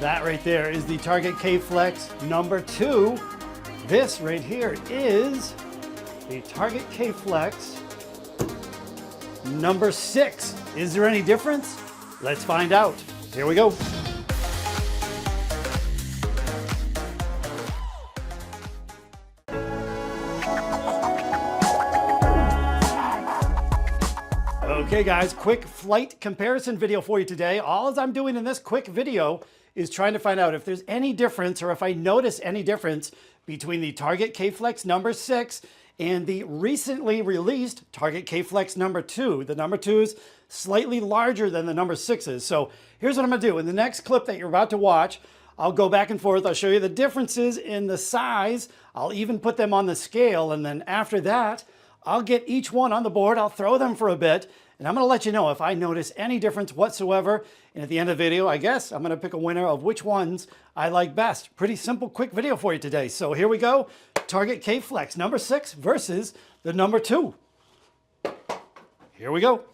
That right there is the Target K-Flex No2. This right here is the Target K-Flex No6. Is there any difference? Let's find out. Here we go. Okay guys, quick flight comparison video for you today. All I'm doing in this quick video is trying to find out if there's any difference or if I notice any difference between the Target K-Flex No6 and the recently released Target K-Flex No2. The No2 is slightly larger than the No6s. So here's what I'm gonna do. In the next clip that you're about to watch, I'll go back and forth. I'll show you the differences in the size. I'll even put them on the scale. And then after that, I'll get each one on the board. I'll throw them for a bit. And I'm gonna let you know if I notice any difference whatsoever. And at the end of the video, I guess I'm gonna pick a winner of which ones I like best. Pretty simple, quick video for you today. So here we go. Target K-Flex No6 versus the No2. Here we go.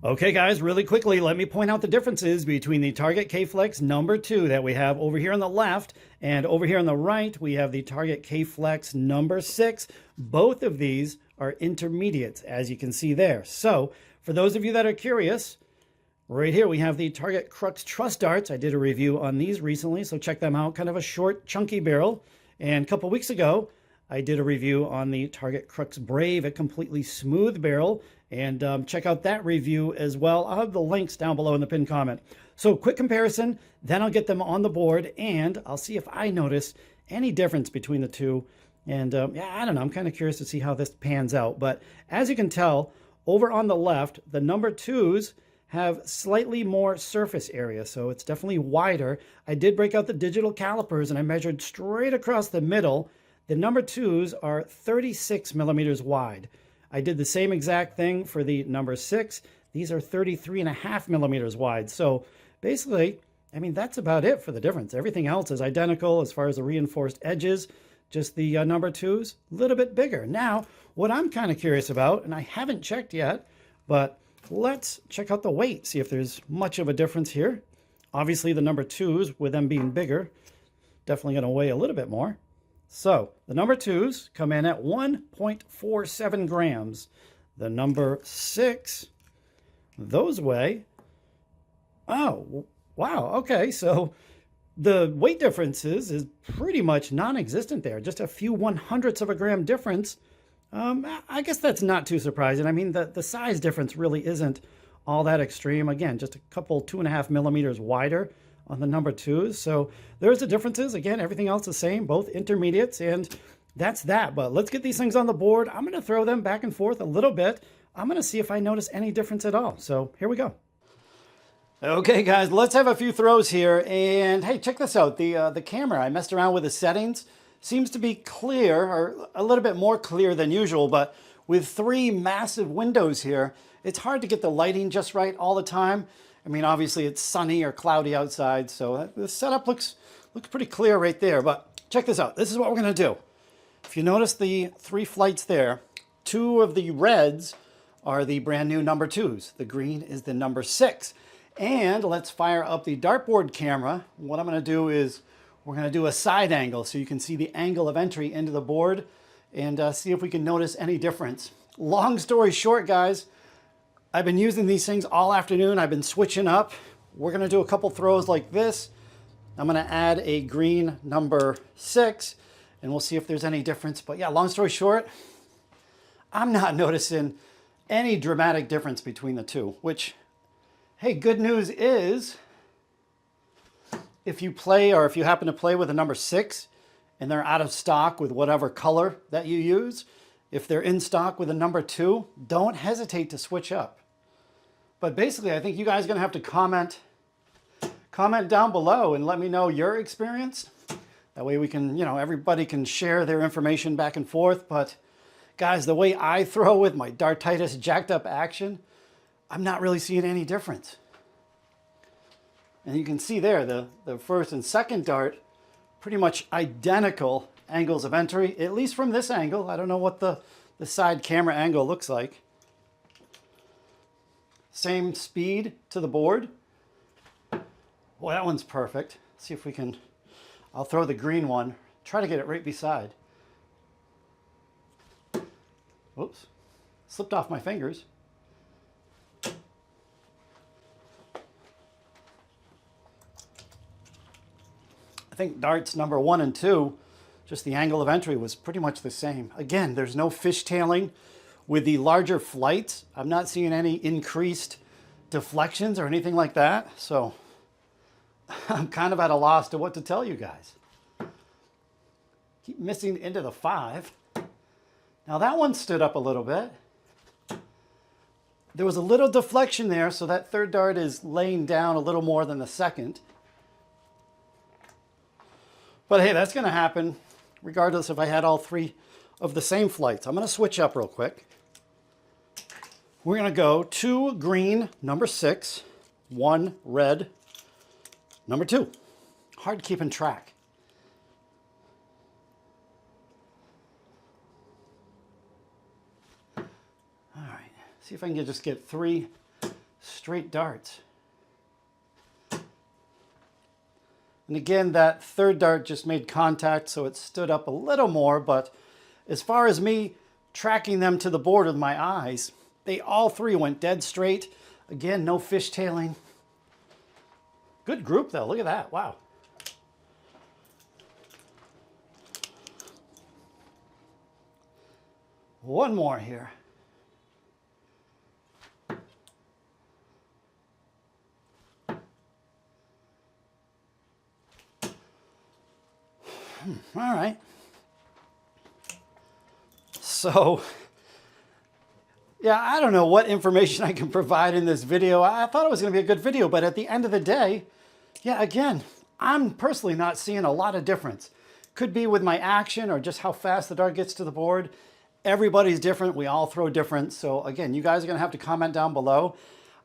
Okay guys, really quickly, let me point out the differences between the Target K-Flex No2 that we have over here on the left, and over here on the right, we have the Target K-Flex No6. Both of these are intermediates, as you can see there. So, for those of you that are curious, right here we have the Target Crux Trust Darts. I did a review on these recently, so check them out. Kind of a short, chunky barrel. And a couple weeks ago, I did a review on the Target Crux Brave, a completely smooth barrel. And check out that review as well. I'll have the links down below in the pinned comment. So quick comparison, then I'll get them on the board and I'll see if I notice any difference between the two. And yeah, I don't know, I'm kind of curious to see how this pans out. But as you can tell, over on the left, the No2s have slightly more surface area, so it's definitely wider. I did break out the digital calipers and I measured straight across the middle. The No2s are 36 millimeters wide. I did the same exact thing for the No6. These are 33.5 millimeters wide. So basically, I mean, that's about it for the difference. Everything else is identical as far as the reinforced edges. Just the No2s, a little bit bigger. Now, what I'm kind of curious about, and I haven't checked yet, but let's check out the weight, see if there's much of a difference here. Obviously, the No2s, with them being bigger, definitely going to weigh a little bit more. So the No2s come in at 1.47 grams. The No6, those weigh, oh, wow, okay. So the weight differences is pretty much non-existent there. Just a few 1/100ths of a gram difference. I guess that's not too surprising. I mean, the size difference really isn't all that extreme. Again, just a couple 2.5 millimeters wider on the No2s. So there's the differences. Again, everything else the same, both intermediates, and that's that. But let's get these things on the board. I'm going to throw them back and forth a little bit. I'm going to see if I notice any difference at all. So here we go. Okay, guys, let's have a few throws here. And hey, check this out. The camera, I messed around with the settings. Seems to be clear, or a little bit more clear than usual, but with 3 massive windows here, it's hard to get the lighting just right all the time. I mean, obviously it's sunny or cloudy outside, so the setup looks pretty clear right there. But check this out. This is what we're going to do. If you notice the 3 flights there, 2 of the reds are the brand new No2s. The green is the No6. And let's fire up the dartboard camera. What I'm going to do is we're going to do a side angle so you can see the angle of entry into the board and see if we can notice any difference. Long story short, guys, I've been using these things all afternoon. I've been switching up. We're going to do a couple throws like this. I'm going to add a green No6 and we'll see if there's any difference. But yeah, long story short, I'm not noticing any dramatic difference between the two, which, hey, good news is if you play or if you happen to play with a No6 and they're out of stock with whatever color that you use, if they're in stock with a No2, don't hesitate to switch up. But basically, I think you guys are going to have to comment down below and let me know your experience. That way we can, everybody can share their information back and forth. But guys, the way I throw with my Dartitis jacked up action, I'm not really seeing any difference. And you can see there, the first and second dart, pretty much identical angles of entry, at least from this angle. I don't know what the side camera angle looks like. Same speed to the board. Well, that one's perfect. See if we can, I'll throw the green one, try to get it right beside. Whoops, slipped off my fingers. I think darts number 1 and 2, just the angle of entry was pretty much the same. Again, there's no fishtailing with the larger flights. I'm not seeing any increased deflections or anything like that. So I'm kind of at a loss to what to tell you guys. Keep missing into the 5. Now that one stood up a little bit. There was a little deflection there, so that third dart is laying down a little more than the second. But hey, that's going to happen regardless if I had all 3 of the same flights. I'm going to switch up real quick. We're going to go 2 green, number 6, 1 red, number 2. Hard keeping track. All right, see if I can just get 3 straight darts. And again, that third dart just made contact, so it stood up a little more, but as far as me tracking them to the board with my eyes, they all 3 went dead straight. Again, no fishtailing. Good group though, look at that, wow. One more here. All right. So, yeah, I don't know what information I can provide in this video. I thought it was going to be a good video, but at the end of the day, yeah, again, I'm personally not seeing a lot of difference. Could be with my action or just how fast the dart gets to the board. Everybody's different. We all throw different. So again, you guys are going to have to comment down below.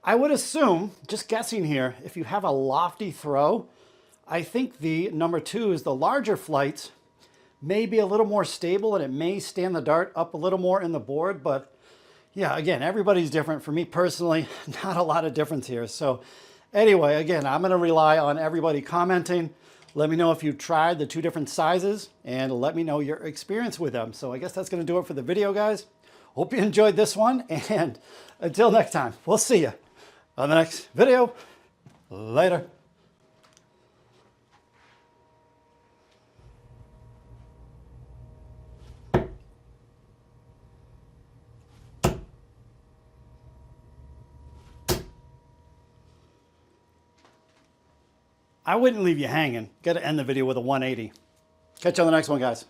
I would assume, just guessing here, if you have a lofty throw, I think the number 2 is the larger flights may be a little more stable and it may stand the dart up a little more in the board. But yeah, again, everybody's different. For me personally, not a lot of difference here. So anyway, again, I'm going to rely on everybody commenting. Let me know if you tried the 2 different sizes and let me know your experience with them. So I guess that's going to do it for the video, guys. Hope you enjoyed this one. And until next time, we'll see you on the next video. Later. I wouldn't leave you hanging. Got to end the video with a 180. Catch you on the next one, guys.